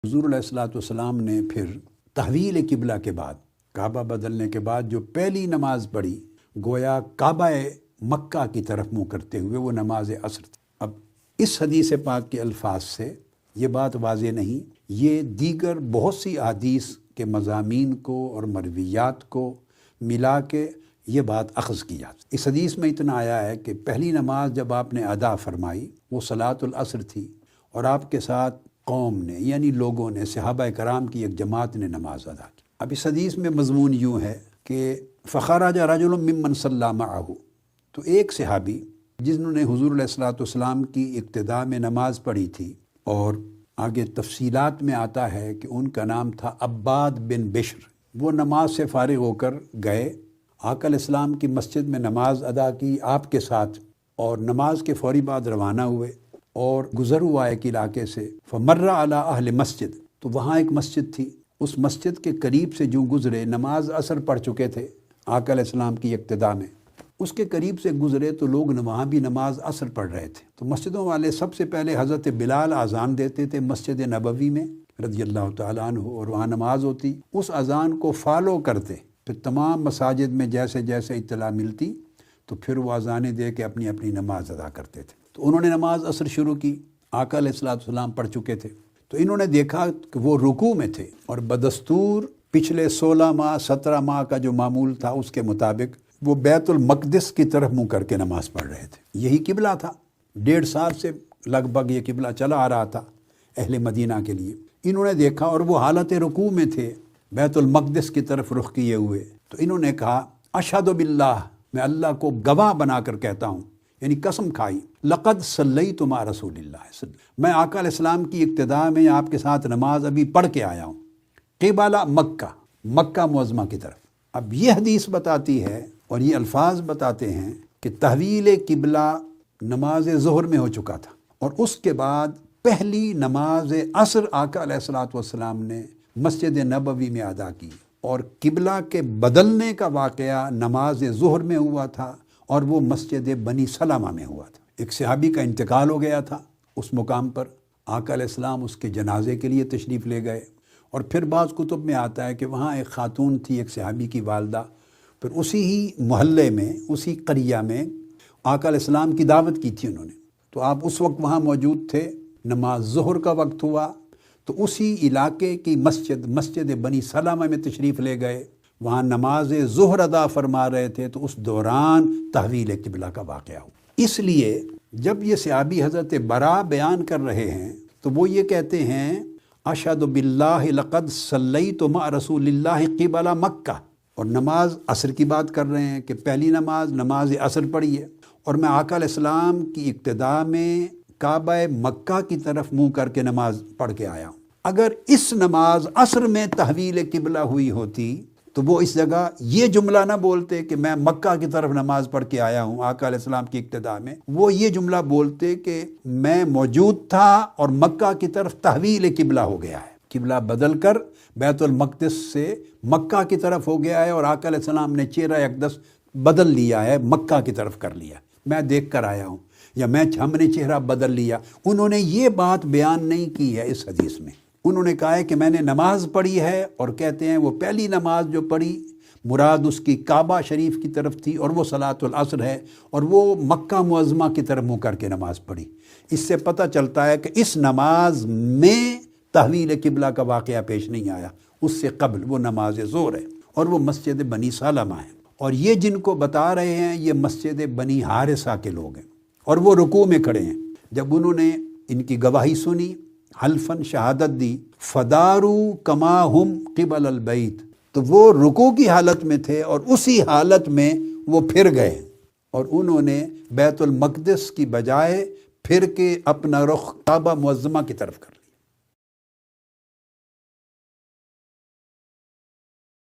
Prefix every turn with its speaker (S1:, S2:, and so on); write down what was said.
S1: حضور علیہ الصلوۃ والسلام نے پھر تحویل قبلہ کے بعد، کعبہ بدلنے کے بعد جو پہلی نماز پڑھی، گویا کعبہ مکہ کی طرف منہ کرتے ہوئے، وہ نماز عصر تھی۔ اب اس حدیث پاک کے الفاظ سے یہ بات واضح نہیں، یہ دیگر بہت سی احادیث کے مضامین کو اور مرویات کو ملا کے یہ بات اخذ کی جاتی۔ اس حدیث میں اتنا آیا ہے کہ پہلی نماز جب آپ نے ادا فرمائی وہ صلاۃ العصر تھی، اور آپ کے ساتھ قوم نے یعنی لوگوں نے، صحابہ کرام کی ایک جماعت نے نماز ادا کی۔ اب اس حدیث میں مضمون یوں ہے کہ فخرج رجل ممن صلی معہ، تو ایک صحابی جنہوں نے حضور علیہ الصلوۃ والسلام کی ابتدا میں نماز پڑھی تھی، اور آگے تفصیلات میں آتا ہے کہ ان کا نام تھا عباد بن بشر، وہ نماز سے فارغ ہو کر گئے، آقا علیہ السلام کی مسجد میں نماز ادا کی آپ کے ساتھ، اور نماز کے فوری بعد روانہ ہوئے اور گزر ہوا ایک علاقے سے، فمر علی اہل مسجد، تو وہاں ایک مسجد تھی، اس مسجد کے قریب سے جو گزرے، نماز عصر پڑھ چکے تھے آقا علیہ السلام کی ابتدا میں، اس کے قریب سے گزرے تو لوگ وہاں بھی نماز عصر پڑھ رہے تھے۔ تو مسجدوں والے سب سے پہلے حضرت بلال اذان دیتے تھے مسجد نبوی میں رضی اللہ تعالیٰ عنہ، اور وہاں نماز ہوتی، اس اذان کو فالو کرتے، پھر تمام مساجد میں جیسے جیسے اطلاع ملتی تو پھر وہ اذانیں دے کے اپنی اپنی نماز ادا کرتے تھے۔ تو انہوں نے نماز عصر شروع کی، آقا علیہ الصلوۃ والسلام پڑھ چکے تھے، تو انہوں نے دیکھا کہ وہ رکوع میں تھے، اور بدستور پچھلے 16 ماہ 17 ماہ کا جو معمول تھا اس کے مطابق وہ بیت المقدس کی طرف منہ کر کے نماز پڑھ رہے تھے۔ یہی قبلہ تھا، 1.5 سال سے لگ بھگ یہ قبلہ چلا آ رہا تھا اہل مدینہ کے لیے۔ انہوں نے دیکھا اور وہ حالت رکوع میں تھے، بیت المقدس کی طرف رخ کیے ہوئے، تو انہوں نے کہا اشہد باللہ، میں اللہ کو گواہ بنا کر کہتا ہوں، یعنی قسم کھائی، لقد صلیت مع رسول اللہ، میں آقا علیہ السلام کی ابتدا میں آپ کے ساتھ نماز ابھی پڑھ کے آیا ہوں، قبلہ مکہ، مکہ معظمہ کی طرف۔ اب یہ حدیث بتاتی ہے اور یہ الفاظ بتاتے ہیں کہ تحویل قبلہ نماز ظہر میں ہو چکا تھا، اور اس کے بعد پہلی نماز عصر آقا علیہ الصلوۃ والسلام نے مسجد نبوی میں ادا کی، اور قبلہ کے بدلنے کا واقعہ نماز ظہر میں ہوا تھا، اور وہ مسجد بنی سلمہ میں ہوا تھا۔ ایک صحابی کا انتقال ہو گیا تھا اس مقام پر، آقا علیہ السلام اس کے جنازے کے لیے تشریف لے گئے، اور پھر بعض کتب میں آتا ہے کہ وہاں ایک خاتون تھی، ایک صحابی کی والدہ، پھر اسی ہی محلے میں، اسی قریہ میں آقا علیہ السلام کی دعوت کی تھی انہوں نے، تو آپ اس وقت وہاں موجود تھے، نماز ظہر کا وقت ہوا تو اسی علاقے کی مسجد بنی سلمہ میں تشریف لے گئے، وہاں نماز ظہر ادا فرما رہے تھے، تو اس دوران تحویل قبلہ کا واقعہ ہوا۔ اس لیے جب یہ صحابی حضرت برا بیان کر رہے ہیں تو وہ یہ کہتے ہیں اشہد باللہ لقد صلیت مع رسول اللہ قبل مکہ، اور نماز عصر کی بات کر رہے ہیں کہ پہلی نماز عصر پڑھی ہے، اور میں آقا علیہ السلام کی ابتدا میں کعبہ مکہ کی طرف منہ کر کے نماز پڑھ کے آیا ہوں۔ اگر اس نماز عصر میں تحویل قبلہ ہوئی ہوتی تو وہ اس جگہ یہ جملہ نہ بولتے کہ میں مکہ کی طرف نماز پڑھ کے آیا ہوں آقا علیہ السلام کی ابتدا میں، وہ یہ جملہ بولتے کہ میں موجود تھا اور مکہ کی طرف تحویل قبلہ ہو گیا ہے، قبلہ بدل کر بیت المقدس سے مکہ کی طرف ہو گیا ہے، اور آقا علیہ السلام نے چہرہ اقدس بدل لیا ہے، مکہ کی طرف کر لیا، میں دیکھ کر آیا ہوں، یا ہم نے چہرہ بدل لیا۔ انہوں نے یہ بات بیان نہیں کی ہے اس حدیث میں، انہوں نے کہا ہے کہ میں نے نماز پڑھی ہے، اور کہتے ہیں وہ پہلی نماز جو پڑھی مراد اس کی کعبہ شریف کی طرف تھی، اور وہ صلاۃ العصر ہے، اور وہ مکہ معظمہ کی طرف منہ کر کے نماز پڑھی۔ اس سے پتہ چلتا ہے کہ اس نماز میں تحویل قبلہ کا واقعہ پیش نہیں آیا، اس سے قبل وہ نماز ظہر ہے، اور وہ مسجد بنی سلمہ ہے، اور یہ جن کو بتا رہے ہیں یہ مسجد بنی حارثہ کے لوگ ہیں، اور وہ رکوع میں کھڑے ہیں۔ جب انہوں نے ان کی گواہی سنی، حلفاً شہادت دی، فدارو کما ہم قبل البیت، تو وہ رکوع کی حالت میں تھے، اور اسی حالت میں وہ پھر گئے، اور انہوں نے بیت المقدس کی بجائے پھر کے اپنا رخ کعبہ معظمہ کی طرف کر لیا۔